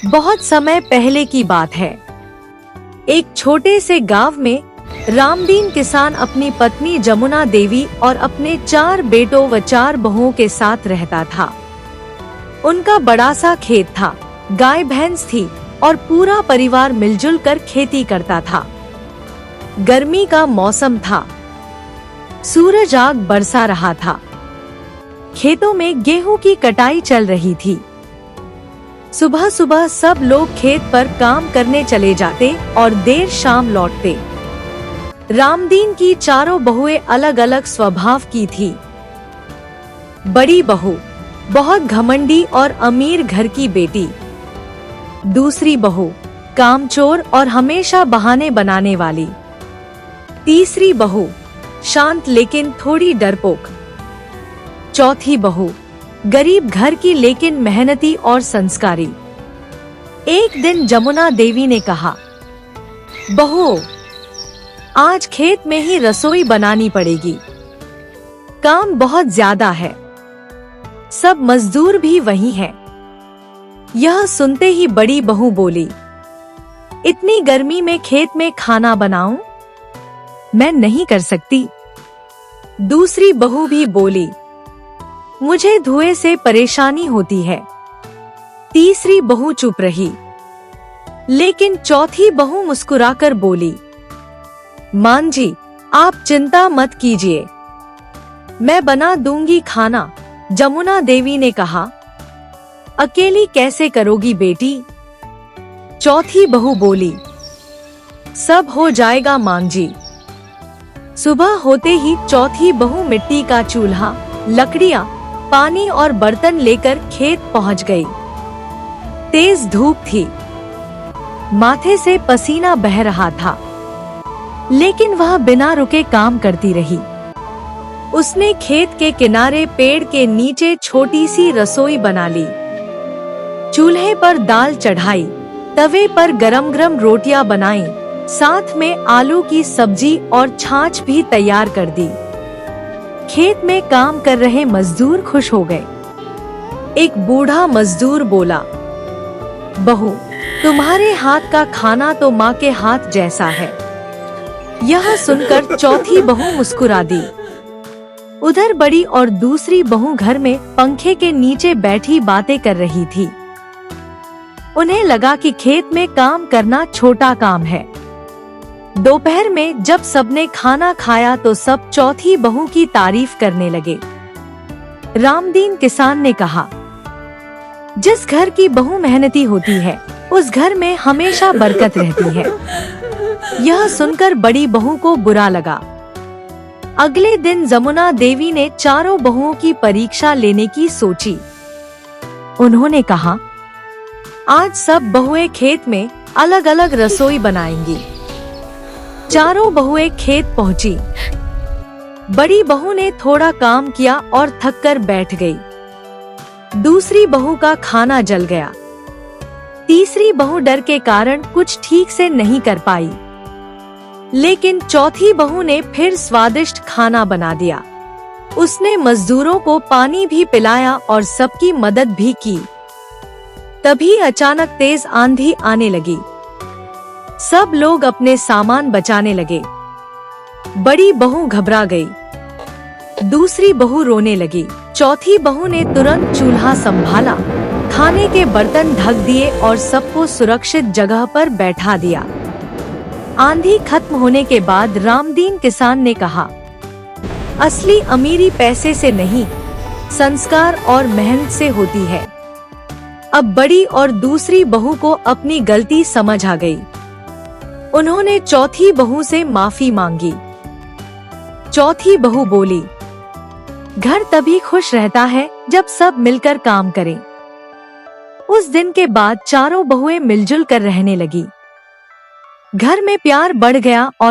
बहुत समय पहले की बात है। एक छोटे से गांव में रामदीन किसान अपनी पत्नी जमुना देवी और अपने 4 बेटों व 4 बहुओं के साथ रहता था। उनका बड़ा सा खेत था, गाय भैंस थी और पूरा परिवार मिलजुल कर खेती करता था। गर्मी का मौसम था, सूरज आग बरसा रहा था। खेतों में गेहूं की कटाई चल रही थी। सुबह सुबह सब लोग खेत पर काम करने चले जाते और देर शाम लौटते। रामदीन की चारों बहुएं अलग अलग स्वभाव की थी। बड़ी बहू बहुत घमंडी और अमीर घर की बेटी। दूसरी बहू कामचोर और हमेशा बहाने बनाने वाली। तीसरी बहू शांत लेकिन थोड़ी डरपोक। चौथी बहू गरीब घर की लेकिन मेहनती और संस्कारी। एक दिन जमुना देवी ने कहा, बहू, आज खेत में ही रसोई बनानी पड़ेगी। काम बहुत ज्यादा है, सब मजदूर भी वही हैं। यह सुनते ही बड़ी बहू बोली, इतनी गर्मी में खेत में खाना बनाऊं? मैं नहीं कर सकती। दूसरी बहू भी बोली, मुझे धुएं से परेशानी होती है। तीसरी बहू चुप रही, लेकिन चौथी बहू मुस्कुराकर बोली, मान जी, आप चिंता मत कीजिए, मैं बना दूंगी खाना। जमुना देवी ने कहा, अकेली कैसे करोगी बेटी? चौथी बहू बोली, सब हो जाएगा मान जी। सुबह होते ही चौथी बहू मिट्टी का चूल्हा, लकड़ियां, पानी और बर्तन लेकर खेत पहुंच गई। तेज धूप थी, माथे से पसीना बह रहा था, लेकिन वह बिना रुके काम करती रही। उसने खेत के किनारे पेड़ के नीचे छोटी सी रसोई बना ली। चूल्हे पर दाल चढ़ाई, तवे पर गरम गरम रोटियां बनाई, साथ में आलू की सब्जी और छाछ भी तैयार कर दी। खेत में काम कर रहे मजदूर खुश हो गए। एक बूढ़ा मजदूर बोला, बहू, तुम्हारे हाथ का खाना तो माँ के हाथ जैसा है। यह सुनकर चौथी बहू मुस्कुरा दी। उधर बड़ी और दूसरी बहू घर में पंखे के नीचे बैठी बातें कर रही थी। उन्हें लगा कि खेत में काम करना छोटा काम है। दोपहर में जब सबने खाना खाया तो सब चौथी बहू की तारीफ करने लगे। रामदीन किसान ने कहा, जिस घर की बहू मेहनती होती है, उस घर में हमेशा बरकत रहती है। यह सुनकर बड़ी बहू को बुरा लगा। अगले दिन जमुना देवी ने चारों बहुओं की परीक्षा लेने की सोची। उन्होंने कहा, आज सब बहुएं खेत में अलग अलग रसोई बनाएंगी। चारों बहुएं खेत पहुंची। बड़ी बहू ने थोड़ा काम किया और थक कर बैठ गई। दूसरी बहू का खाना जल गया। तीसरी बहू डर के कारण कुछ ठीक से नहीं कर पाई, लेकिन चौथी बहू ने फिर स्वादिष्ट खाना बना दिया। उसने मजदूरों को पानी भी पिलाया और सबकी मदद भी की। तभी अचानक तेज आंधी आने लगी। सब लोग अपने सामान बचाने लगे। बड़ी बहू घबरा गई। दूसरी बहू रोने लगी। चौथी बहू ने तुरंत चूल्हा संभाला, खाने के बर्तन ढक दिए और सबको सुरक्षित जगह पर बैठा दिया। आंधी खत्म होने के बाद रामदीन किसान ने कहा, असली अमीरी पैसे से नहीं, संस्कार और मेहनत से होती है। अब बड़ी और दूसरी बहू को अपनी गलती समझ आ गई। उन्होंने चौथी बहू से माफी मांगी। चौथी बहू बोली, घर तभी खुश रहता है जब सब मिलकर काम करें। उस दिन के बाद चारों बहुएं मिलजुल कर रहने लगी। घर में प्यार बढ़ गया और